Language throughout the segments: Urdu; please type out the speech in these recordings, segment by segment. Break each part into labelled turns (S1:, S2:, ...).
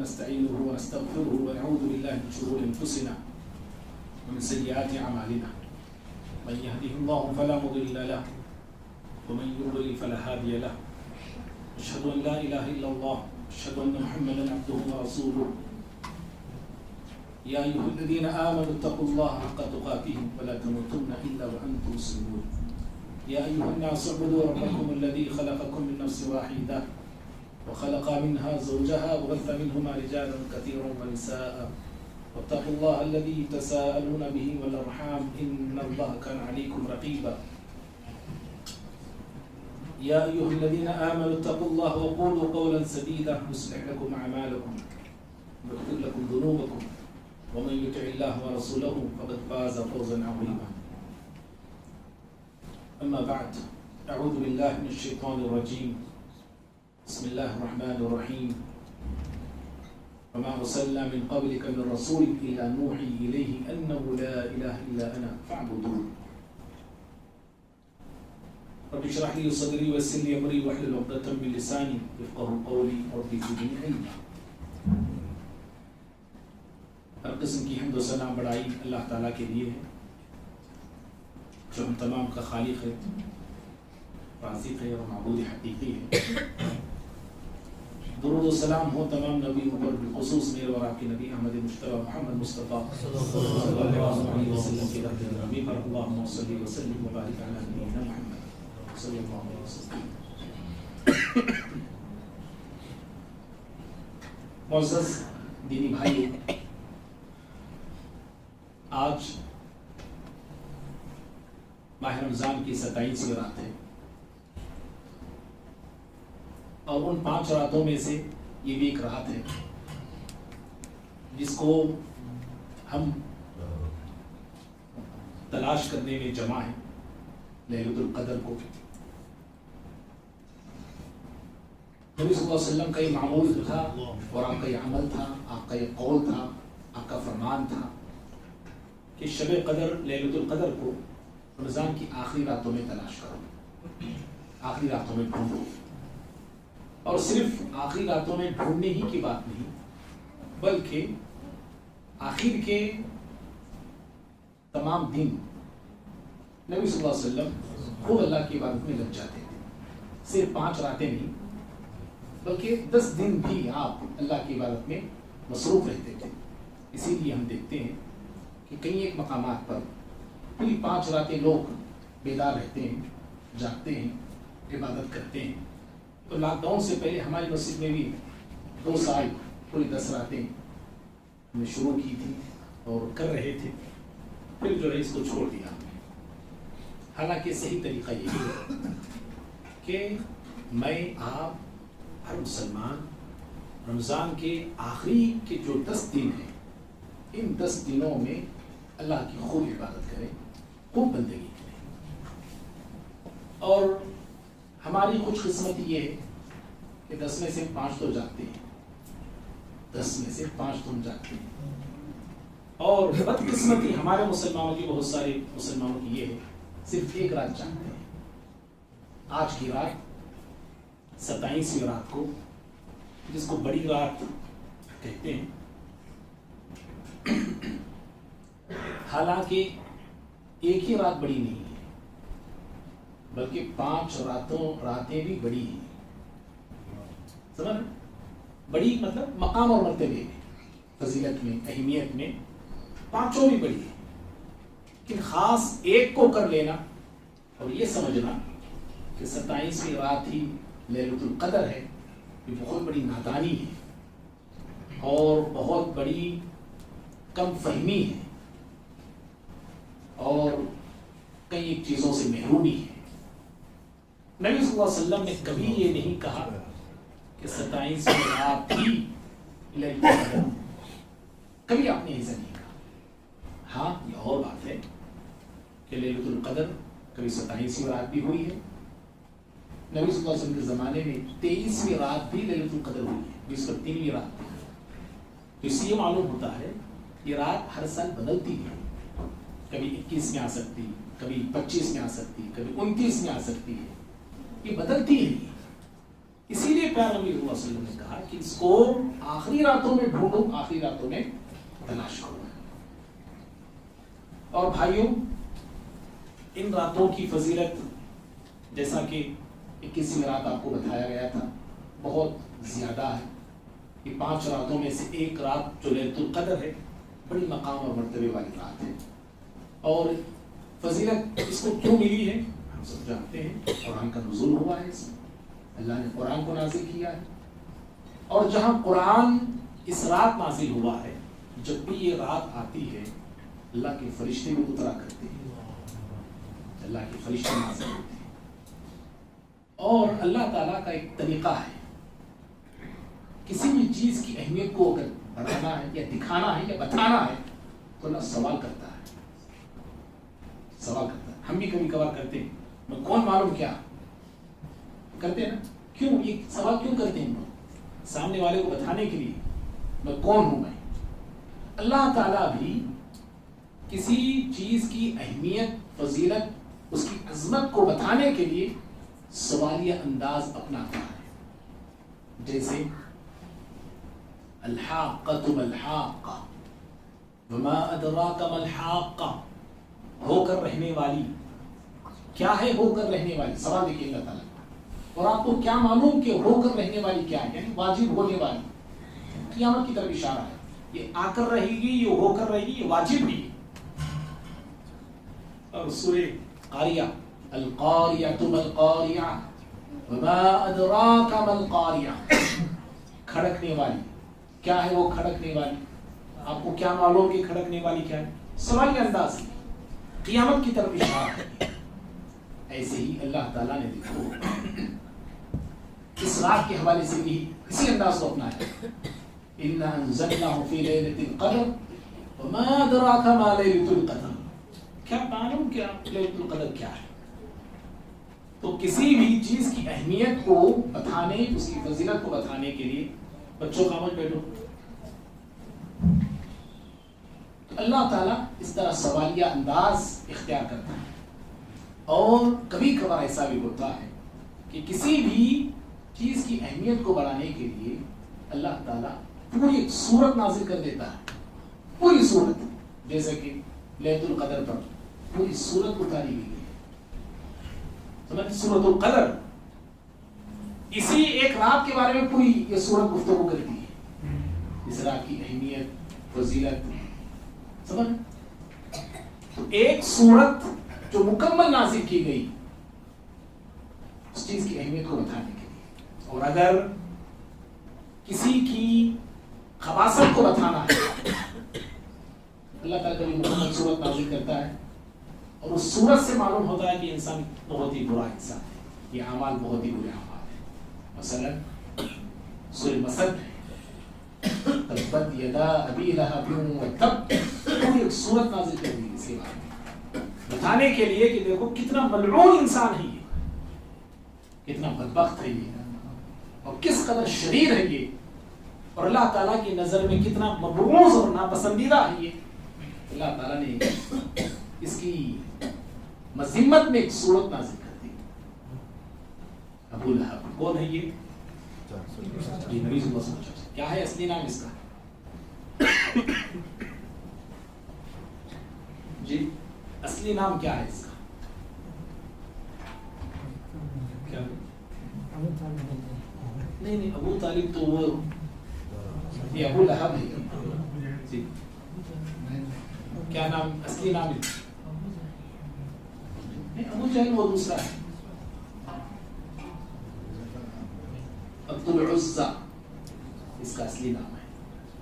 S1: ونستعينه ونستغفره ونعوذ بالله من شرور أنفسنا ومن سيئات أعمالنا من يهده الله فلا مضل له ومن يضلل فلا هادي له أشهد أن لا إله إلا الله أشهد أن محمدا عبده ورسوله يا أيها الذين آمنوا اتقوا الله حق تقاته ولا تموتن إلا وأنتم مسلمون يا أيها الناس اعبدوا ربكم الذي خلقكم من نفس واحدة وخلق منها زوجها وبث منهما رجالا كثيرا ونساء واتقوا الله الذي تساءلون به والأرحام إن الله كان عليكم رقيبا يا أيها الذين آمنوا اتقوا الله وقولوا قولا سديدا يصلح لكم أعمالكم ويغفر لكم ذنوبكم ومن يطع الله ورسوله فقد فاز فوزا عظيما أما بعد أعوذ بالله من الشيطان الرجيم بسم الله الرحمن الرحيم وما أرسلنا من قبلك من رسول إلا نوحي إليه أنه لا إله إلا أنا فاعبدون رب اشرح لي صدري ويسر لي أمري واحلل عقدة من لساني يفقهوا قولي رب زدني علما. ہر قسم کی حمد و ثنا بڑائی اللہ تعالیٰ کے لیے ہے جو ہم تمام کا خالق ہے، رازق ہے اور معبود حقیقی ہے. درود و سلام ہو تمام نبیوں پر، بالخصوص میرے اور آپ کے نبی احمد مجتبی محمد مصطفیٰ صلی اللہ علیہ وسلم کے درجہ گرامی پر. اللہم صلی وسلم وبارک علی نبینا محمد صلی اللہ علیہ وسلم. معزز دینی بھائی، آج ماہ رمضان کی 27ویں رات ہے اور ان 5 راتوں میں سے یہ بھی ایک رات ہے جس کو ہم تلاش کرنے میں جمع ہیں، لیلۃ القدر کو. نبی صلی اللہ علیہ وسلم کا یہ معمول تھا اور آپ کا یہ عمل تھا، آپ کا یہ قول تھا، آپ کا فرمان تھا کہ شب قدر لیلۃ القدر کو رمضان کی آخری راتوں میں تلاش کرو، آخری راتوں میں ڈھونڈو. اور صرف آخری راتوں میں ڈھونڈنے ہی کی بات نہیں، بلکہ آخر کے تمام دن نبی صلی اللہ علیہ وسلم خود اللہ کی عبادت میں لگ جاتے تھے. صرف 5 راتیں نہیں بلکہ 10 دن بھی آپ اللہ کی عبادت میں مصروف رہتے تھے. اسی لیے ہم دیکھتے ہیں کہ کئی ایک مقامات پر پوری 5 راتیں لوگ بیدار رہتے ہیں، جاگتے ہیں، عبادت کرتے ہیں. تو لاک ڈاؤن سے پہلے ہماری مسجد میں بھی 2 سال پوری 10 راتیں ہم نے شروع کی تھی اور کر رہے تھے. پھر جو ہے اس کو چھوڑ دیا. حالانکہ صحیح طریقہ یہ ہے کہ میں آپ ہر مسلمان رمضان کے آخری کے جو 10 دن ہیں، ان 10 دنوں میں اللہ کی خوب عبادت کریں، خوب بندگی کریں. اور ہماری خوش قسمتی یہ ہے کہ 10 میں سے 5 تو جاگتے ہیں، 10 میں سے 5 تم جاگتے ہیں. اور بدقسمتی ہمارے مسلمانوں کی، بہت سارے مسلمانوں کی یہ ہے صرف 1 رات جاگتے ہیں. آج کی رات 27ویں رات کو، جس کو بڑی رات کہتے ہیں. حالانکہ ایک ہی رات بڑی نہیں ہے بلکہ 5 راتیں بھی بڑی ہیں. سمجھ؟ بڑی مطلب مقام اور مرتبے میں، فضیلت میں، اہمیت میں 5 بھی بڑی ہیں. لیکن خاص ایک کو کر لینا اور یہ سمجھنا کہ 27ویں رات ہی لیلۃ القدر ہے، یہ بہت بڑی نادانی ہے اور بہت بڑی کم فہمی ہے اور کئی چیزوں سے محرومی ہے. نبی صلی اللہ علیہ وسلم نے کبھی یہ نہیں کہا کہ 27ویں رات ہی لیلۃ القدر، کبھی آپ نے ایسا نہیں کہا. ہاں یہ اور بات ہے کہ لیلۃ القدر کبھی 27ویں رات بھی ہوئی ہے. نبی صلی اللہ علیہ وسلم کے زمانے میں 23ویں رات بھی لیلۃ القدر ہوئی ہے، جس پر 3ویں رات تھی. تو اس سے یہ معلوم ہوتا ہے یہ رات ہر سال بدلتی ہے، کبھی 21 میں آ سکتی، کبھی 25 میں آ سکتی، کبھی 29 میں آ سکتی ہے. یہ بدلتی ہے. اسی لیے پیارے نبی صلی اللہ علیہ وسلم نے کہا کہ اس کو آخری راتوں میں ڈھونڈو، آخری راتوں میں تلاش کرو. اور بھائیوں، ان راتوں کی فضیلت جیسا کہ 21ویں رات آپ کو بتایا گیا تھا بہت زیادہ ہے. یہ 5 راتوں میں سے ایک رات جو لیلۃ القدر ہے بڑی مقام اور مرتبے والی رات ہے. اور فضیلت اس کو کیوں ملی ہے ہم سب جانتے ہیں. قرآن کا نزول ہوا ہے، اس میں اللہ نے قرآن کو نازل کیا ہے. اور جہاں قرآن اس رات نازل ہوا ہے، جب بھی یہ رات آتی ہے اللہ کے فرشتے بھی اترا کرتے ہیں، اللہ کے فرشتے نازل ہوتے ہیں. اور اللہ تعالیٰ کا ایک طریقہ ہے، کسی بھی چیز کی اہمیت کو اگر بڑھانا ہے یا دکھانا ہے یا بتانا ہے تو اللہ سوال کرتا ہے. سوال کرتا ہے. ہم بھی کبھی کبھار کرتے ہیں، میں کون معلوم کیا کرتے ہیں نا. کیوں یہ سوال کیوں کرتے ہیں؟ سامنے والے کو بتانے کے لیے میں کون ہوں. میں اللہ تعالیٰ بھی کسی چیز کی اہمیت، فضیلت، اس کی عظمت کو بتانے کے لیے سوالیہ انداز اپناتا ہے. جیسے الحاقۃ ما الحاقہ وما ادراک ما الحاقہ، ہو کر رہنے والی کیا ہے؟ ہو کر رہنے والی سوال دیکھیے اللہ تعالیٰ. اور آپ کو کیا معلوم کہ ہو کر رہنے والی کیا ہے؟ یعنی واجب ہونے والی. قیامت کی طرف اشارہ ہے. یہ آ کر رہے گی، یہ ہو کر رہے گی، یہ واجب بھی ہے. اور سورہ قاریہ، القاریۃ ما القاریہ وما ادراک ما القاریہ، کھڑکنے والی کیا ہے؟ وہ کھڑکنے والی. آپ کو کیا معلوم کہ کھڑکنے والی کیا ہے؟ سوالیہ انداز قیامت کی طرف اشارہ ہے. ایسے ہی اللہ تعالیٰ نے دیکھو اس رات کے حوالے سے بھی اسی انداز کو اپنایا. اِنَّا أَنزَلْنَاهُ فِي لَيْلَةِ الْقَدْرِ وَمَا أَدْرَاكَ مَا لَيْلَةُ الْقَدْرِ. کیا معلوم کیا لیلۃ القدر کیا ہے؟ تو کسی بھی چیز کی اہمیت کو بتانے، اس کی فضیلت کو بتانے کے لیے بچوں خاموش بیٹھو. اللہ تعالیٰ اس طرح سوالیہ انداز اختیار کرتا ہے. اور کبھی کبھار ایسا بھی ہوتا ہے کہ کسی بھی چیز کی اہمیت کو بڑھانے کے لیے اللہ تعالیٰ پوری ایک صورت نازل کر دیتا ہے. پوری صورت، جیسے کہ لیلۃ القدر پر پوری صورت اتاری گئی ہے. سمجھ، سورۃ القدر اسی ایک رات کے بارے میں پوری یہ صورت گفتگو کرتی ہے. اس رات کی اہمیت، فضیلت، سمجھ. تو ایک صورت جو مکمل نازل کی گئی اس چیز کی اہمیت کو بتانے کے لیے. اور اگر کسی کی خباثت کو بتانا ہے، اللہ تعالیٰ کبھی مکمل صورت نازل کرتا ہے اور اس صورت سے معلوم ہوتا ہے کہ انسان بہت ہی برا انسان ہے، یہ اعمال بہت ہی برے اعمال ہیں. مثلا سورہ مسد ہے، تبت یدا ابی لہب وتب، پوری ایک صورت نازل کر دی اس کے بارے میں بتانے کے لیے کہ دیکھو کتنا ملعون انسان ہے یہ، کتنا بدبخت ہے یہ، اور کس قدر شریر ہے یہ، اور اللہ تعالیٰ کی نظر میں کتنا مبغوض اور ناپسندیدہ ہے یہ. اللہ تعالیٰ نے اس کی مذمت میں ایک صورت نازل کر دی. ابو لہب کون ہے یہ؟ نبی صلی اللہ علیہ وسلم. کیا ہے اصلی نام اس کا؟ جی اصلی نام کیا ہے اس کا؟ کیا؟ نہیں ابو طالب تو وہ، یہ ابو لہب ہے. جی کیا نام اصلی نام ہے؟ ابو جہل وہ دوسرا ہے، عبد العزہ اس کا اصلی نام ہے.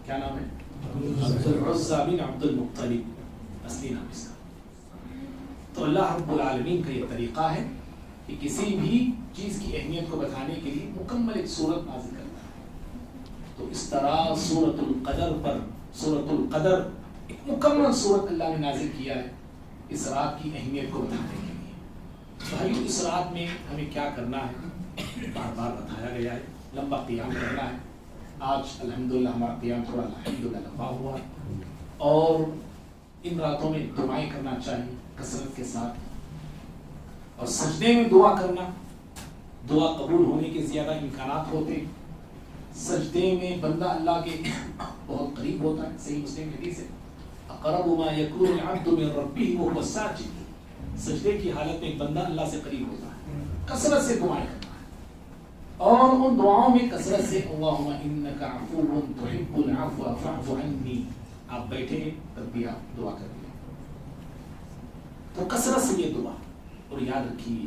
S1: کیا نام ہے؟ عبد العزہ بن عبد المطلب اصلی نام اس کا. تو اللہ رب العالمین کا یہ طریقہ ہے کہ کسی بھی چیز کی اہمیت کو بتانے کے لیے مکمل ایک صورت نازل کرتا ہے. تو اس طرح سورۃ القدر پر، سورۃ القدر ایک مکمل صورت اللہ نے نازل کیا ہے اس رات کی اہمیت کو بتانے کے لیے. بھائیو اس رات میں ہمیں کیا کرنا ہے بار بار بتایا گیا ہے. لمبا قیام کرنا ہے. آج الحمدللہ ہمارا قیام تھوڑا الحمدللہ لمبا ہوا ہے. اور ان راتوں میں دعائیں کرنا چاہیے کثرت کے ساتھ، اور سجدے میں دعا کرنا دعا قبول ہونے کے زیادہ امکانات ہوتے ہیں. سجدے میں بندہ اللہ کے بہت قریب ہوتا ہے. صحیح مسلم حدیث ہے اقرب ما یکون العبد من ربہ وهو ساجد. سجدے کی حالت میں بندہ اللہ سے قریب ہوتا ہے. کثرت سے دعائیں کرنا ہے اور ان دعاؤں میں کثرت سے اللہم انک عفو تحب العفو فاعف عنی. آپ بیٹھے تب بھی آپ دعا کر لیں. تو کثرت سے یہ دعا. اور یاد رکھیے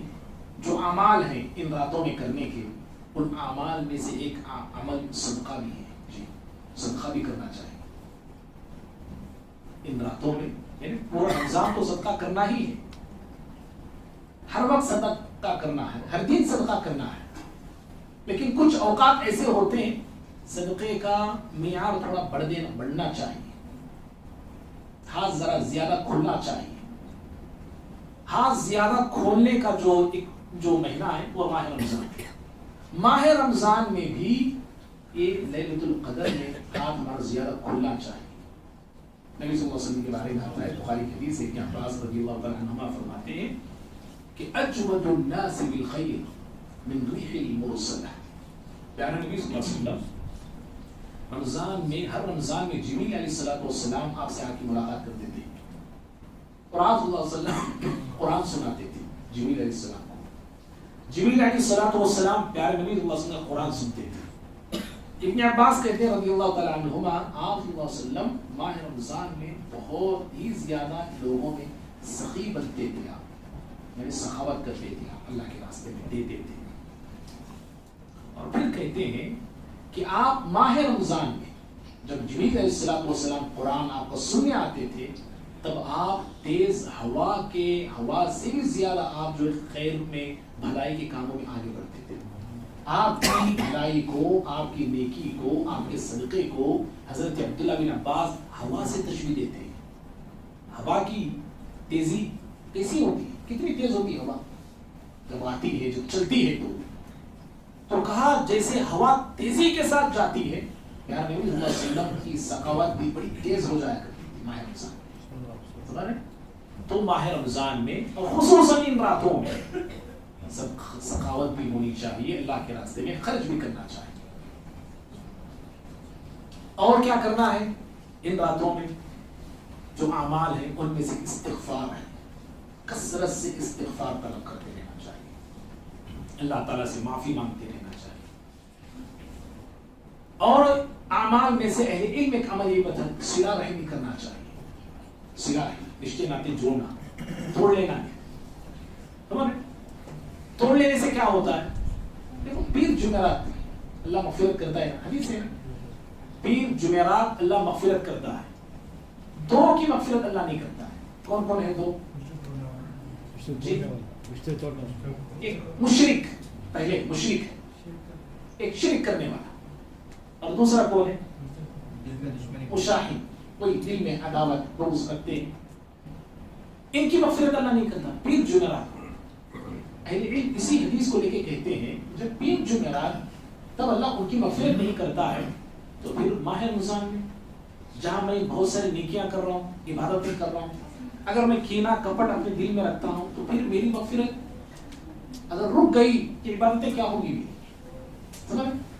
S1: جو اعمال ہیں ان راتوں میں کرنے کے, ان اعمال میں سے ایک عمل صدقہ بھی ہے. جی صدقہ بھی کرنا چاہیے ان راتوں میں. یعنی پورا رمضان تو صدقہ کرنا ہی ہے, ہر وقت صدقہ کرنا ہے, ہر دن صدقہ کرنا ہے. لیکن کچھ اوقات ایسے ہوتے ہیں صدقے کا معیار تھوڑا بڑھنا چاہیے, ہاتھ ذرا زیادہ کھلنا چاہیے. ہاتھ زیادہ کھولنے کا جو مہینہ ہے وہ ماہ رمضان ہے. ماہ رمضان میں بھی یہ لیلۃ القدر میں ہاتھ ہمارا زیادہ کھلنا چاہیے. نبی صلی اللہ علیہ وسلم کے بارے میں آتا ہے بخاری کی حدیث ہے کہ عباس رضی اللہ تعالیٰ عنہما فرماتے ہیں کہ اجود الناس بالخیر من ریح المرسلہ. پیارے نبی صلی اللہ علیہ وسلم رمضان میں, ہر رمضان میں جبریل علیہ السلام آپ سے آ کے ملاقات کرتے تھے اور آپ صلی اللہ علیہ وسلم قرآن سناتے تھے جبریل علیہ السلام کو. جبریل علیہ السلام پیارے نبی صلی اللہ علیہ وسلم قرآن سنتے تھے. ابن عباس کہتے ہیں رضی اللہ تعالیٰ عنہما آپ صلی اللہ علیہ وسلم ماہ رمضان میں بہت ہی زیادہ لوگوں میں سخی بنتے تھے. آپ یعنی سخاوت کرتے تھے, آپ اللہ کے راستے میں دیتے تھے. اور پھر کہتے ہیں کہ آپ ماہ رمضان میں جب جبریل علیہ السلام قرآن آپ کو سننے آتے تھے تب آپ تیز ہوا سے بھی زیادہ آپ جو خیر میں بھلائی کے کاموں میں آگے بڑھتے تھے. آپ کی بھلائی کو, آپ کی نیکی کو, آپ کے صدقے کو حضرت عبداللہ بن عباس ہوا سے تشبیہ دیتے ہیں. ہوا کی تیزی کیسی ہوتی ہے, کتنی تیز ہوتی ہے ہوا جب آتی ہے, جب چلتی ہے تو کہا جیسے ہوا تیزی کے ساتھ جاتی ہے. یار نبی صلی اللہ علیہ وسلم کی سخاوت بھی بڑی تیز ہو جایا کرتی تھی ماہ رمضان. تو ماہ رمضان میں اور خصوصاً ان راتوں میں سب سخاوت بھی ہونی چاہیے, اللہ کے راستے میں خرچ بھی کرنا چاہیے. اور کیا کرنا ہے ان راتوں میں؟ جو اعمال ہیں ان میں سے استغفار ہے. کثرت سے استغفار طلب کرتے رہنا چاہیے, اللہ تعالیٰ سے معافی مانگتے رہنا چاہیے. اور اعمال میں سے اہل علم ایک عمل یہ بتا صلہ رحمی کرنا چاہیے. صلہ رحمی رشتے ناطے جوڑنا, توڑ لینا نہیں. توڑ لینے سے کیا ہوتا ہے؟ دیکھو پیر جمعرات اللہ مغفرت کرتا ہے, حدیث ہے پیر جمعرات اللہ مغفرت کرتا ہے, دو کی مغفرت اللہ نہیں کرتا ہے. کون کون ہے دو؟ ایک مشرک, پہلے مشرک ایک شرک کرنے والا, اور دوسرا کون ہے؟ مشاہد, کوئی دل میں عداوت بغض رکھتے ہیں, ان کی مغفرت اللہ نہیں کرتا. پیر جمعرات اہل علم اسی حدیث کو لے کے کہتے ہیں جب پیر جمعرات تب اللہ ان کی مغفرت نہیں کرتا ہے تو پھر ماہ رمضان میں جہاں میں بہت ساری نیکیاں کر رہا ہوں, عبادتیں کر رہا ہوں, اگر میں کینہ کپٹ اپنے دل میں رکھتا ہوں تو پھر میری مغفرت اگر رک گئی یہ عبادتیں کیا ہوگی بھی.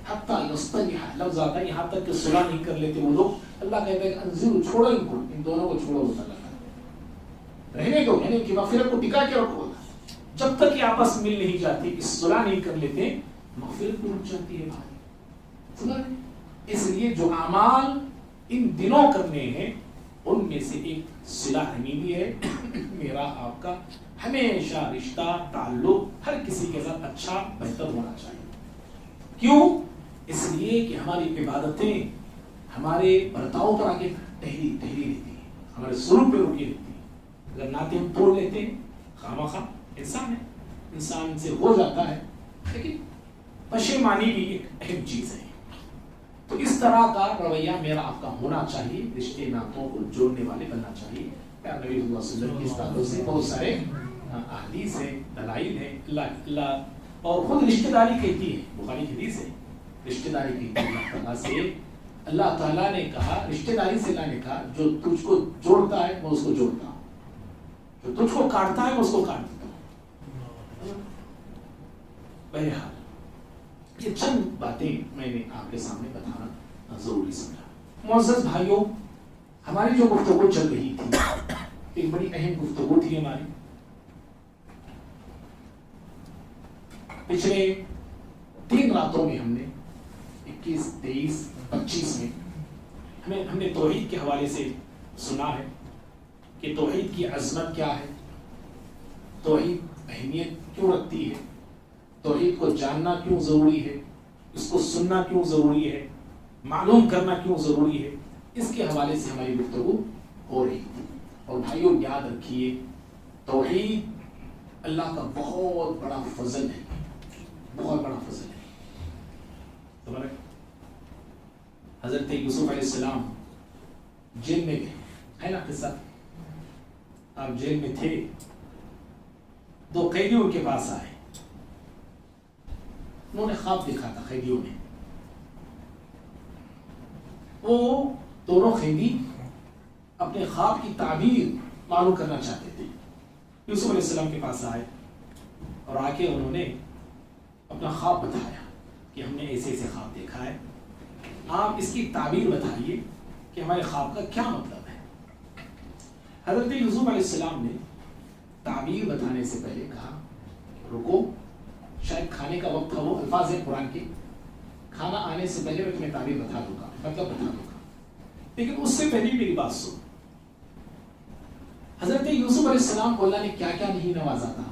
S1: حتیٰ یصطلح لفظ آتا ہے یہاں تک کہ صلح نہیں کر لیتے وہ لوگ. اللہ کہتا ہے کہ انزلوا, چھوڑو ان کو, ان دونوں کو چھوڑو, رہنے دو, یعنی کہ مغفرت کو ٹکا کے رکھو. جب تک یہ آپس مل نہیں جاتی, اس صلح نہیں کر لیتے, مغفرت بھی رک جاتی ہے بھائی. اس لیے جو اعمال ان دنوں کرنے ہیں ان میں سے ایک صلہ رحمی بھی ہے. میرا آپ کا ہمیشہ رشتہ تعلق ہر کسی کے ساتھ اچھا بہتر ہونا چاہیے. کیوں؟ اس لیے کہ ہماری عبادتیں ہمارے برتاؤ پر آگے ٹہلی رہتی ہیں, ہمارے سلوک پہ رکی رہتی ہیں. اگر ناطے ہم توڑ لیتے ہیں خامخواہ, انسان ہے, انسان سے ہو جاتا ہے, لیکن پشیمانی بھی ایک اہم چیز ہے. تو اس طرح کا رویہ میرا آپ کا ہونا چاہیے, رشتے ناطوں کو جوڑنے والے بننا چاہیے. پیارے نبی صلی اللہ علیہ وسلم کی اس تعلق سے بہت سارے احادیث ہیں, دلائل ہیں. اللہ اور خود رشتہ داری کہتی ہے, بخاری کی حدیث ہے, رشتہ داری کہتی ہے اللہ تعالیٰ سے. اللہ تعالیٰ نے کہا, رشتہ داری سے اللہ نے کہا جو تجھ کو جوڑتا ہے میں اس کو جوڑتا ہوں, جو تجھ کو کاٹتا ہے میں اس کو کاٹ دیتا ہوں. بہرحال یہ چند باتیں میں نے آپ کے سامنے بتانا ضروری سمجھا۔ معزز بھائیوں، ہماری جو گفتگو چل رہی تھی ایک بڑی اہم گفتگو تھی ہماری۔ پچھلے 3 راتوں میں ہم نے 21، 23، 25 میں ہم نے توحید کے حوالے سے سنا ہے کہ توحید کی عظمت کیا ہے، توحید اہمیت کیوں رکھتی ہے، توحید کو جاننا کیوں ضروری ہے، اس کو سننا کیوں ضروری ہے، معلوم کرنا کیوں ضروری ہے، اس کے حوالے سے ہماری گفتگو ہو رہی تھی۔ اور بھائیوں یاد رکھیے، توحید اللہ کا بہت بڑا فضل ہے، بہت بڑا فضل ہے۔ سمجھ رہے؟ حضرت یوسف علیہ السلام جیل میں گئے، ہے نا قصہ؟ آپ جیل میں تھے، 2 قیدی ان کے پاس آئے، انہوں نے خواب دیکھا تھا قیدیوں نے۔ وہ دونوں قیدی اپنے خواب کی تعبیر معلوم کرنا چاہتے تھے۔ یوسف علیہ السلام کے پاس آئے اور آ کے انہوں نے اپنا خواب بتایا کہ ہم نے ایسے ایسے خواب دیکھا ہے، آپ اس کی تعبیر بتائیے کہ ہمارے خواب کا کیا مطلب ہے۔ حضرت یوسف علیہ السلام نے تعبیر بتانے سے پہلے کہا رکو، شاید کھانے کا وقت تھا، وہ الفاظ ہیں قرآن کے، کھانا آنے سے پہلے میں تمہیں تعبیر بتا دوں گا، مطلب بتا دوں گا، لیکن اس سے پہلے میری بات سن۔ حضرت یوسف علیہ السلام کو اللہ نے کیا کیا نہیں نوازا تھا،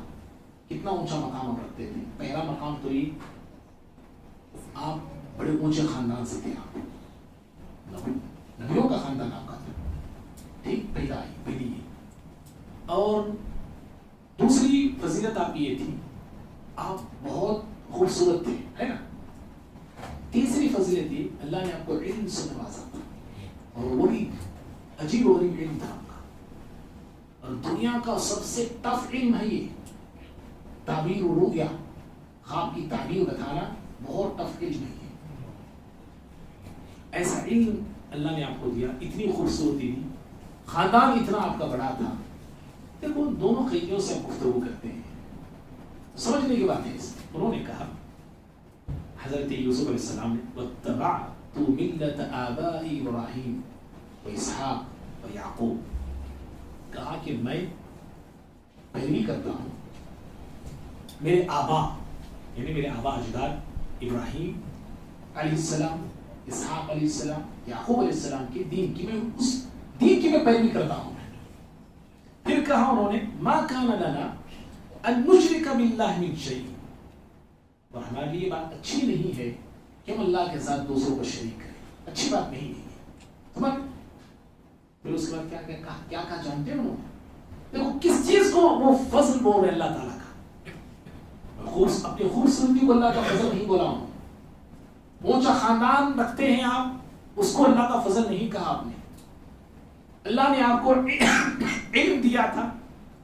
S1: کتنا اونچا مقام ہم رکھتے تھے۔ پہلا مقام تو یہ، آپ بڑے اونچے خاندان سے تھے، آپ نبیوں کا خاندان آپ کا تھا، ٹھیک، پہلی یہ۔ اور دوسری فضیلت آپ کی یہ تھی، آپ بہت خوبصورت تھے، ہے نا۔ تیسری فضیلت یہ، اللہ نے آپ کو علم سے نوازا تھا، اور وہ بھی عجیب و غریب علم تھا آپ کا، اور دنیا کا سب سے ٹف علم ہے یہ، تعبیر و رؤیا، خواب کی تعبیر بتانا بہت ٹف علم ہے یہ۔ ایسا علم اللہ نے آپ کو دیا، اتنی خوبصورتی دی، خاندان اتنا آپ کا بڑا تھا۔ دیکھو دونوں قیدیوں سے آپ گفتگو کرتے ہیں، سمجھنے کی بات ہے اس میں۔ انہوں نے کہا، حضرت یوسف علیہ السلام نے وَاتَّبَعْتُ مِلَّةَ آبَاءِ ابراہیم واسحاق ویعقوب، کہا کہ میں پیروی کرتا ہوں میرے آبا، یعنی میرے آبا اجداد ابراہیم علیہ السلام، اسحاق علیہ السلام، یعقوب علیہ السلام کے دین کی، میں اس دین کی میں پیروی کرتا ہوں۔ پھر کہا انہوں نے ما کان لنا ان نشرک باللہ من شیء، اور ہمارے لیے بات اچھی نہیں ہے کہ ہم اللہ کے ساتھ دوسروں کو شریک کریں، اچھی بات نہیں ہے۔ پھر اس کے بعد کیا کہا جانتے ہیں انہوں نے؟ دیکھو کس چیز کو وہ فضل بول رہے اللہ تعالیٰ کا، اپنی خوبصورتی کو اللہ کا فضل نہیں بولا انہوں نے۔ اونچا خاندان رکھتے ہیں آپ، اس کو اللہ کا فضل نہیں کہا آپ نے۔ اللہ نے آپ کو علم دیا تھا،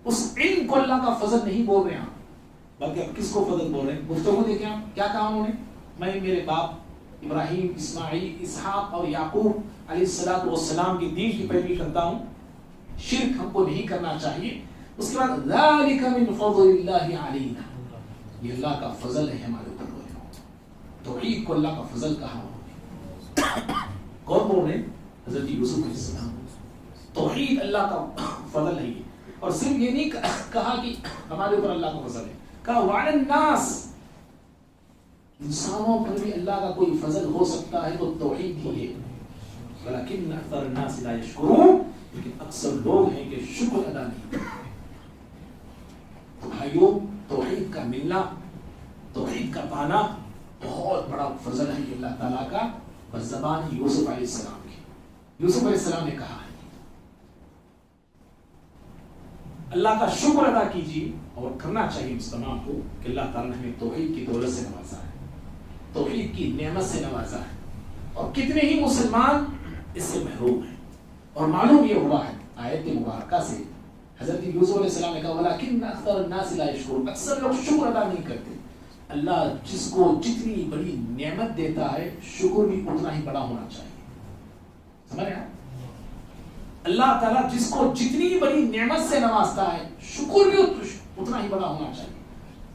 S1: اس علم کو اللہ کا فضل نہیں بول رہے آپ، بلکہ آپ کس کو فضل بول رہے ہیں؟ گفتگو دیکھیں آپ کیا کہا انہوں نے، میں میرے باپ ابراہیم، اسماعیل، اسحاق اور یعقوب علیہ السلام کے دین کی پیروی کرتا ہوں، شرک ہم کو نہیں کرنا چاہیے۔ اس کے بعد ذالک من فضل اللہ علینا، یہ اللہ کا فضل ہے ہمارے اوپر۔ توحید کو اللہ کا فضل کہا انہوں نے۔ کون بول رہے ہیں؟ حضرت یوسف علیہ السلام۔ توحید اللہ کا فضل ہے، اور صرف یہ نہیں کہا کہ ہمارے اوپر اللہ کا فضل ہے، کہا وعلی الناس، انسانوں پر بھی اللہ کا کوئی فضل ہو سکتا ہے تو توحید ہی ہے۔ ولیکن اکثر الناس لا یشکرون، لیکن اکثر لوگ ہیں کہ شکر ادا نہیں کرتے۔ تو بھائیوں، توحید کا ملنا، توحید کا پانا بہت بڑا فضل ہے اللہ تعالیٰ کا، بزبان یوسف علیہ السلام کی۔ یوسف علیہ السلام نے کہا اللہ کا شکر ادا کیجیے، اور کرنا چاہیے اس تمام کو کہ اللہ تعالیٰ نے ہمیں توحید کی دولت سے نوازا ہے، توحید کی نعمت سے نوازا ہے، اور کتنے ہی مسلمان اس سے محروم ہیں۔ اور معلوم یہ ہوا ہے آیت مبارکہ سے، حضرت یوسف علیہ السلام نے کہا ولیکن اکثر الناس لا یشکرون، اکثر لوگ شکر ادا نہیں کرتے۔ اللہ جس کو جتنی بڑی نعمت دیتا ہے، شکر بھی اتنا ہی بڑا ہونا چاہیے۔ سمجھ رہے ہیں؟ اللہ تعالیٰ جس کو جتنی بڑی نعمت سے نوازتا ہے، شکر بھی اتنا ہی بڑا ہونا چاہیے۔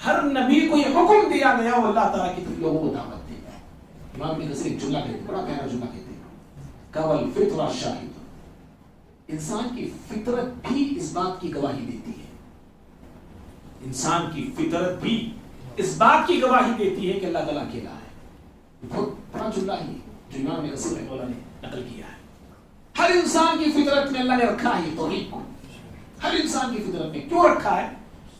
S1: ہر نبی کو یہ حکم دیا گیا وہ اللہ تعالیٰ کی طرف لوگوں کو دعوت دے گا. امام ابن کثیر ایک جملہ کہتے ہیں, بڑا پیارا جملہ کہتے ہیں, کول فطرہ شاہد, انسان کی فطرت بھی اس بات کی گواہی دیتی ہے, انسان کی فطرت بھی اس بات کی گواہی دیتی ہے کہ اللہ تعالیٰ اکیلا ہے. بہت بڑا جملہ ہے جو امام ابن کثیر رحمہ اللہ نے نقل کیا ہے. ہر انسان کی فطرت میں اللہ نے رکھا ہے توحید کو, ہر انسان کی فطرت میں. کیوں رکھا ہے؟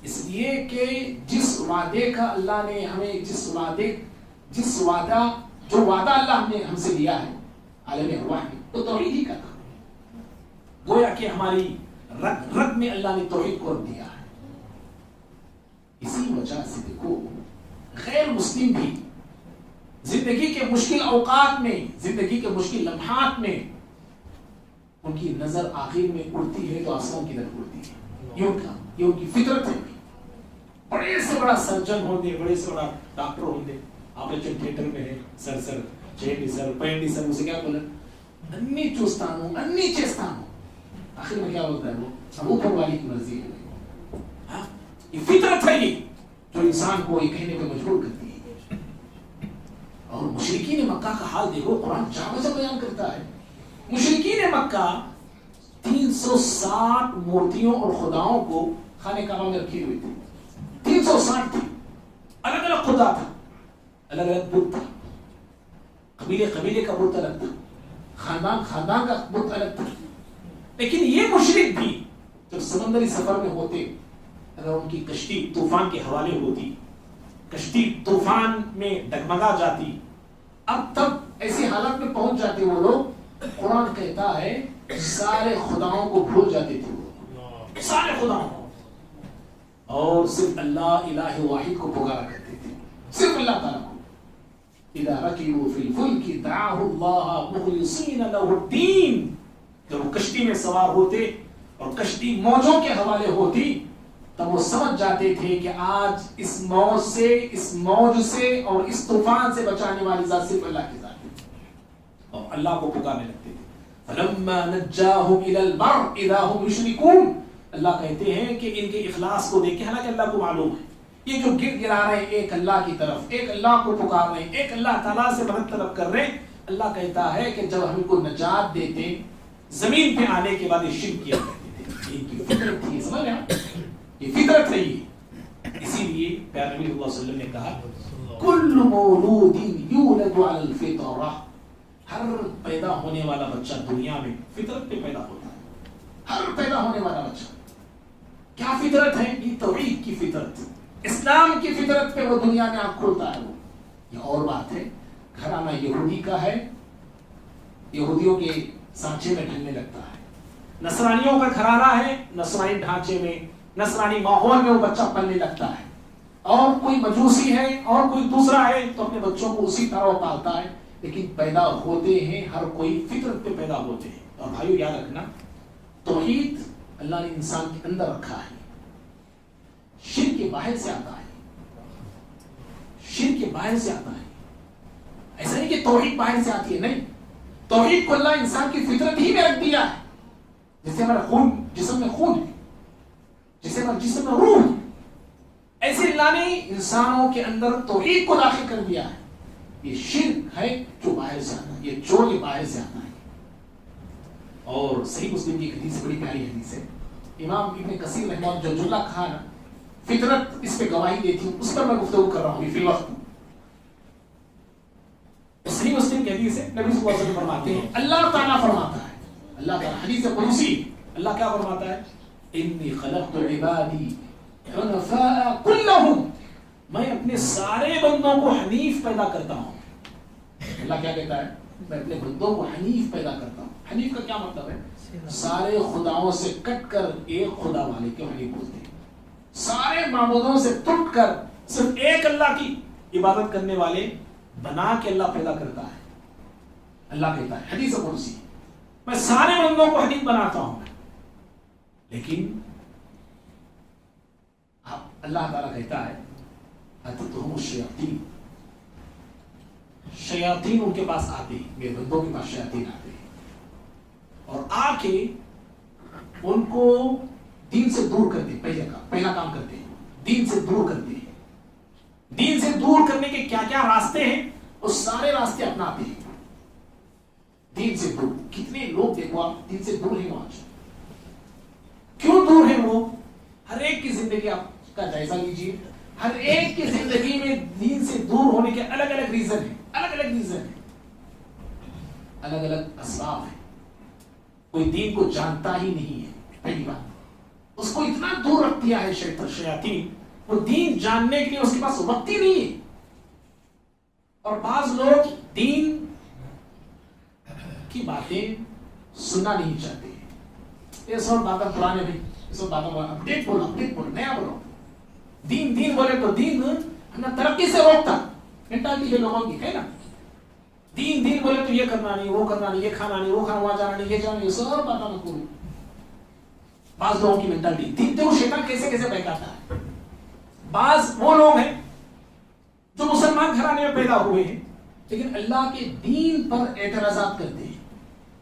S1: اس لیے کہ جس وعدے کا اللہ نے ہمیں, جس وعدہ جو وعدہ اللہ نے ہم سے لیا ہے عالم ارواح میں, تو توحید ہی کا تھا. گویا کہ ہماری رگ میں اللہ نے توحید کو رکھ دیا ہے. اسی وجہ سے دیکھو غیر مسلم بھی زندگی کے مشکل اوقات میں, زندگی کے مشکل لمحات میں ان کی نظر آخر میں اڑتی ہے تو آسمان کی طرف اڑتی ہے. یہ ان کی فطرت ہے. بڑے سے بڑا سرجن ہوتے, بڑے سے بڑا ڈاکٹر ہوتے, آپریشن تھیٹر میں ہے, سر چینی سر پینڈی سر, اسے کیا بولا, انی چوستانو انی چیستانو, آخر میں کیا بولتا ہے وہ, اب اوپر والی کی مرضی ہے. یہ فطرت ہے یہ جو انسان کو یہ کہنے پہ مجبور کرتی ہے. اور مشرکین مکہ کا حال دیکھو, قرآن جا بجا بیان کرتا ہے. مشرکین مکہ 360 مورتیوں اور خداؤں کو خانہ کعبہ میں رکھی ہوئی تھی. 360 تھی, الگ الگ خدا تھا, الگ الگ بت تھا, قبیلے کا بت الگ تھا, خاندان کا بت الگ تھا. لیکن یہ مشرک بھی جب سمندری سفر میں ہوتے, اگر ان کی کشتی طوفان کے حوالے ہوتی, کشتی طوفان میں ڈگمگا جاتی, اب تب ایسی حالت میں پہنچ جاتے وہ لوگ, قرآن کہتا ہے سارے خداؤں کو بھول جاتے تھے وہ, سارے خداؤں کو, اور صرف اللہ الہ واحد کو پکارا کرتے تھے, صرف اللہ تعالیٰ کو. اذا رکبوا فی الفلک دعوا اللہ مخلصین لہ الدین, جب وہ کشتی میں سوار ہوتے اور کشتی موجوں کے حوالے ہوتی تب وہ سمجھ جاتے تھے کہ آج اس موج سے اور اس طوفان سے بچانے والی ذات صرف اللہ کی ذات ہے, اور اللہ کو پکارنے لگتے تھے. فلما نجاهم الى البر اذا هم يشركون, اللہ کہتے ہیں کہ ان کے اخلاص کو دیکھ کے, حالانکہ اللہ کو معلوم ہے یہ جو گر گرا رہے ہیں ایک اللہ کی طرف, ایک اللہ کو پکار رہے ہیں, ایک اللہ تعالیٰ سے مدد طلب کر رہے ہیں, اللہ کہتا ہے کہ جب ہم کو نجات دیتے زمین پہ آنے کے بعد یہ شرک کیا کرتے تھے. ان کی فطرت تھی, سمجھ رہے ہیں, یہ فطرت ہے یہ. اسی لیے پیارے نبی صلی اللہ علیہ وسلم نے کہا کل مولود یولد علی الفطرہ, ہر پیدا ہونے والا بچہ دنیا میں فطرت پہ پیدا ہوتا ہے. ہر پیدا ہونے والا بچہ کیا فطرت ہے؟ یہ توحید کی فطرت, اسلام کی فطرت پہ وہ دنیا میں آنکھ کھولتا ہے. وہ یہ اور بات ہے, گھرانہ یہودی کا ہے, یہودیوں کے سانچے میں ڈھلنے لگتا ہے. نصرانیوں کا گھرانہ ہے, نصرانی ڈھانچے میں, نصرانی ماحول میں وہ بچہ پلنے لگتا ہے. اور کوئی مجوسی ہے اور کوئی دوسرا ہے تو اپنے بچوں کو اسی طرح پالتا ہے. لیکن پیدا ہوتے ہیں ہر کوئی فطرت پہ پیدا ہوتے ہیں. اور بھائیو یاد رکھنا, توحید اللہ نے انسان کے اندر رکھا ہے, شرک کے باہر سے آتا ہے, شرک کے باہر سے آتا ہے. ایسا نہیں کہ توحید باہر سے آتی ہے, نہیں, توحید کو اللہ انسان کی فطرت ہی میں رکھ دیا ہے. جیسے ہمارا خون, جسم میں خون ہے, جیسے ہمارا جسم میں روح ہے, ایسے اللہ نے انسانوں کے اندر توحید کو داخل کر دیا ہے. یہ شرک ہے جو باہر سے آتا ہے, یہ چور یہ باہر سے آتا ہے. اور صحیح مسلم کی حدیث بڑی پیاری حدیث ہے, امام ابن کثیر رحمہ اللہ جو جملہ کہا نا فطرت اس پہ گواہی دیتی ہوں, اس پر میں گفتگو کر رہا ہوں فی الوقت. صحیح مسلم کی حدیث ہے, نبی صلی اللہ علیہ وسلم فرماتے ہیں, اللہ تعالیٰ فرماتا ہے, اللہ تعالیٰ حدیث قدسی, اللہ کیا فرماتا ہے, انی خلقت عبادی حنفاء کلہم, میں اپنے سارے بندوں کو حنیف پیدا کرتا ہوں. اللہ کیا کہتا ہے, میں اپنے بندوں کو حنیف پیدا کرتا ہوں. حنیف کا کیا مطلب ہے, سارے خداؤں سے کٹ کر ایک خدا والے کو حنیف بولتے ہیں. سارے معبودوں سے ٹوٹ کر صرف ایک اللہ کی عبادت کرنے والے بنا کے اللہ پیدا کرتا ہے. اللہ کہتا ہے حدیث قدسی, میں سارے بندوں کو حنیف بناتا ہوں. لیکن اللہ تعالیٰ کہتا ہے اتتہم الشیاطین, شیاطین ان کے پاس آتے ہیں, میرے بندوں کے پاس شیاطین آتے ہیں اور آ کے ان کو دین سے دور کرتے ہیں. پہلا کام کرتے ہیں, دین سے دور کرتے ہیں, دین سے دور کرنے کے کیا کیا راستے ہیں، وہ سارے راستے اپناتے ہیں. دین سے دور کتنے لوگ دیکھو آپ دین سے دور ہیں آج. کیوں دور ہیں وہ؟ ہر ایک کی زندگی آپ کا جائزہ لیجیے. ہر ایک کی زندگی میں دین سے دور ہونے کے الگ الگ ریزن ہیں، الگ الگ ریزن ہیں، الگ الگ اسباب ہیں. کوئی دین کو جانتا ہی نہیں ہے، پہلی بات اس کو اتنا دور رکھ دیا ہے شیاطین، وہ دین جاننے کے لیے اس کے پاس وقت ہی نہیں ہے. اور بعض لوگ دین کی باتیں سننا نہیں چاہتے. یہ سب باتیں پرانے نہیں، یہ سب باتیں اپڈیٹ بولو، اپڈیٹ بولو، نیا بولو. دین دین بولے تو دین ہمیں ترقی سے روکتا مینٹالٹی ہے لوگوں کی، ہے نا. دین دین بولے تو یہ کرنا نہیں، وہ کرنا نہیں، یہ کھانا نہیں، وہ کھانا، وہاں جانا نہیں، یہ جانا نہیں، یہ سب باتیں مت بولو. بعض لوگوں کی مینٹالٹی دین دیکھو شیطان کیسے کیسے بہکاتا ہے. بعض وہ لوگ ہیں جو مسلمان گھرانے میں پیدا ہوئے ہیں لیکن اللہ کے دین پر اعتراضات کرتے ہیں.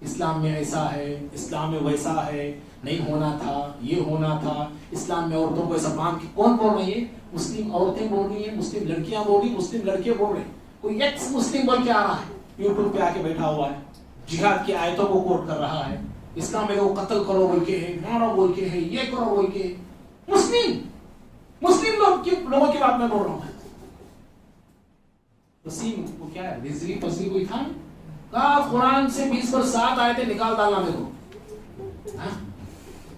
S1: اسلام میں ایسا ہے، اسلام میں ویسا ہے، نہیں ہونا تھا، یہ ہونا تھا. اسلام میں عورتوں کو ایسا باندھ کے کون بول رہی ہے؟ مسلم عورتیں بول رہی ہیں، مسلم لڑکیاں بول رہی ہیں، مسلم لڑکے بول رہے ہیں. کوئی ایکس مسلم بول کے آ رہا ہے، یوٹیوب پہ آ کے بیٹھا ہوا ہے، جہاد کی آیتوں کو کوٹ کر رہا ہے. اسلام میں وہ قتل کرو بول کے ہے، مارو بول کے ہے، یہ کرو بول کے. مسلم لوگوں کی بات میں بول رہا ہوں. وسیم وہ کیا ہے، رزوی پذری کوئی تھا کہا قرآن سے 20 پر 7 آیتیں نکال ڈالنا میرے کو.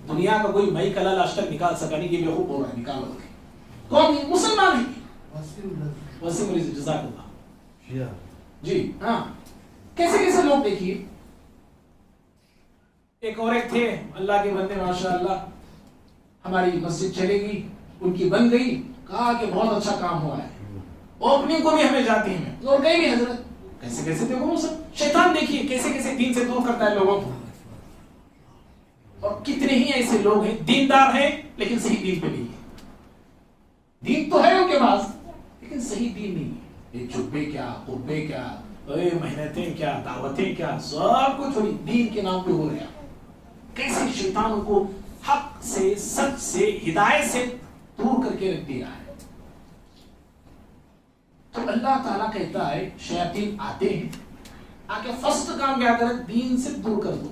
S1: دنیا کا کوئی مئی کلال آج تک نکال سکا نہیں، یہ بیوقوف بول رہا ہے نکالو. کون مسلمان ہے؟ وسیم رضوی، جزاک اللہ. جی ہاں، کیسے کیسے لوگ دیکھیے. ایک اور ایک تھے اللہ کے بندے ماشاءاللہ، ہماری مسجد چلے گی، ان کی بن گئی، کہا کہ بہت اچھا کام ہوا ہے، اوپننگ کو بھی ہمیں جاتے ہیں اور گئے بھی حضرت. کیسے کیسے دیکھو سب شیطان دیکھیے کیسے کیسے دین سے دور کرتا ہے لوگوں کو. اور کتنے ہی ایسے لوگ ہیں دیندار ہیں لیکن صحیح دین پہ نہیں ہے. دین تو ہے ان کے پاس لیکن صحیح دین نہیں ہے. یہ جبے کیا، قربے کیا، محنتیں کیا، دعوتیں کیا، سب کچھ تھوڑی دین کے نام پہ ہو رہا. کیسے شیطان ان کو حق سے، سچ سے، ہدایت سے دور کر کے رکھ دیا ہے. تو اللہ تعالیٰ کہتا ہے شیاطین آتے ہیں، آ کے فرسٹ کام کیا کریں؟ دین سے دور کر دو.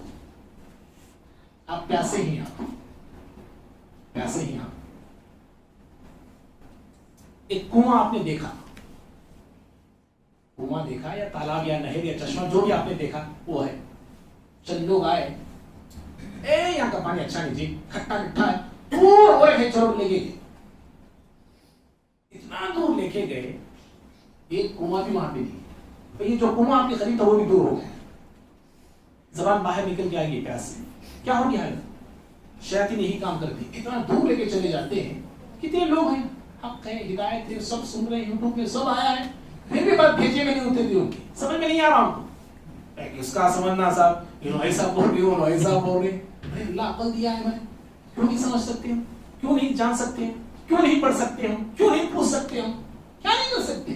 S1: آپ پیاسے ہی آپ پیاسے ہی آپ. ایک کنواں آپ نے دیکھا، کنواں دیکھا یا تالاب یا نہر یا چشمہ جو بھی آپ نے دیکھا وہ ہے. چند لوگ آئے، یہاں کا پانی اچھا نہیں جی، کھٹا مٹھا ہے، دور ہے، چلو لے کے گئے. اتنا دور لے کے گئے، ایک کنواں بھی وہاں پہ نہیں. یہ جو کنواں آپ کے قریب تھا وہ بھی دور ہو گیا. زبان باہر نکل جائے گی پیاس سے. کیا ہو گیا ہے؟ شیاطین یہی کام کرتے ہیں، اتنا دور لے کے چلے جاتے ہیں. کتنے لوگ ہیں، حق ہے، ہدایت ہے، سب سن رہے ہیں، یوٹیوب میں سب آیا ہے، پھر بھی بات بھیجے میں نہیں اترتی ان کی. سمجھ میں نہیں آ رہا ان کو. اس کا سمجھنا صاحب ایسا بول رہی ہوں، ایسا بول رہے. اللہ عقل دیا ہے، میں کیوں نہیں سمجھ سکتے ہوں؟ کیوں نہیں جان سکتے ہیں؟ کیوں نہیں پڑھ سکتے ہوں؟ کیوں نہیں پوچھ سکتے ہوں؟ کیا نہیں کر سکتے؟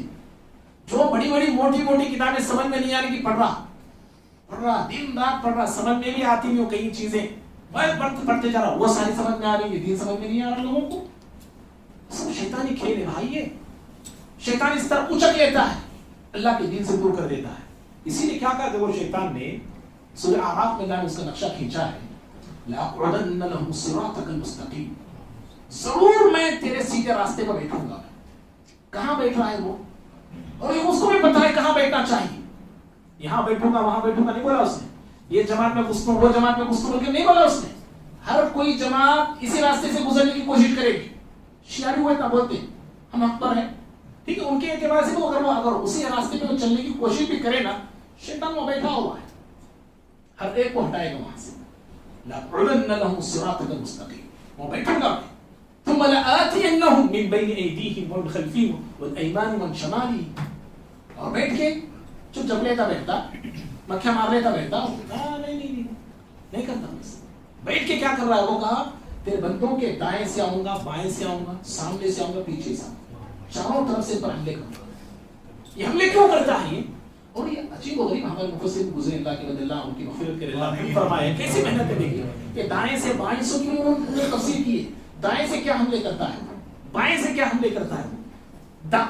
S1: جو بڑی بڑی موٹی موٹی کتابیں سمجھ میں نہیں آ رہی کہ پڑھ رہا دن رات پڑھ رہا، سمجھ میں بھی آتی نہیں کئی چیزیں، پڑھتے جا رہا، وہ ساری سمجھ میں آ رہی ہے، دین سمجھ میں نہیں آ رہا لوگوں کو. سب شیطانی کھیل ہے بھائی. یہ شیطان اس طرح اچک لیتا ہے، اللہ کے دین سے دور کر دیتا ہے. اسی لیے کیا کہا وہ شیطان نے سورہ اعراف میں اس کا نقشہ کھینچا ہے، لَأَقْعُدَنَّ لَهُمْ صِرَاطَكَ الْمُسْتَقِيمَ. ضرور میں تیرے سیدھے راستے پر بیٹھوں گا. کہاں بیٹھ رہا ہے وہ؟ اور اس کو بھی پتا ہے کہاں بیٹھنا چاہیے. یہاں بیٹھوں گا، وہاں بیٹھوں گا نہیں بولا اس نے. یہ جماعت میں گھستا ہوں، وہ جماعت میں گھستا ہوں بلکہ نہیں بولا اس نے. ہر کوئی جماعت اسی راستے سے گزرنے کی کوشش کرے گی. شیعہ بھی وہ اتنا بولتے ہیں ہم حق پر ہیں، ٹھیک ہے، ان کے اعتبار سے تو اگر اسی راستے پہ چلنے کی کوشش بھی کرے نا، شیطان وہ بیٹھا ہوا ہے، ہر ایک کو ہٹائے گا وہاں سے. لَأَقْعُدَنَّ لَهُمْ صِرَاطَكَ الْمُسْتَقِيمَ. وہ بیٹھوں گا ثُمَّ لَآتِيَنَّهُمْ مِنْ بَيْنِ أَيْدِيهِمْ وَمِنْ خَلْفِهِمْ وَالْأَيْمَانِ وَمِنْ شَمَائِلِهِمْ. اور بیٹھ کے چپ لیتا بیٹھتا، مکھیاں مار لیتا بیٹھتا، نہیں کرتا. بس بیٹھ کے کیا کر رہا ہے؟ وہ کہا تیرے بندوں کے دائیں سے آؤں گا، بائیں سے آؤں گا، سامنے سے آؤں گا، پیچھے سے آؤں گا، چاروں طرف سے پر حملے کروں گا. یہ حملے کیوں کرتا ہے یہ؟ اور یہ عجیب و غریب ہمارے مفسر گزرے، اللہ کے بدلہ ان کی مغفرت کرے، اللہ نے فرمایا کیسی محنت دیکھی کہ دائیں سے بائیں سے کیوں انہوں نے تفسیر کی ہے. دائیں سے کیا حملے کرتا ہے، بائیں سے کیا حملے کرتا ہے.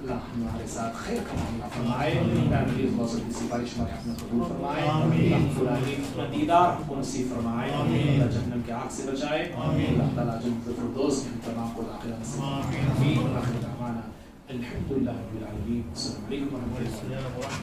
S1: اللہ ہمارے ساتھ خیر کا معاملہ فرمائے، یا نبی اللہ صلی اللہ علیہ وسلم کی سفارش ہمارے اپنے قبول فرمائے، اللہ تعالیٰ اپنا دیدار ہم کو نصیب فرمائے، اللہ جہنم کے آگ سے بچائے، اللہ تعالیٰ جنت الفردوس میں ہم تمام کو داخلہ نصیب فرمائے، آخر دعوانا الحمد للہ رب العالمین، السلام علیکم ورحمۃ اللہ۔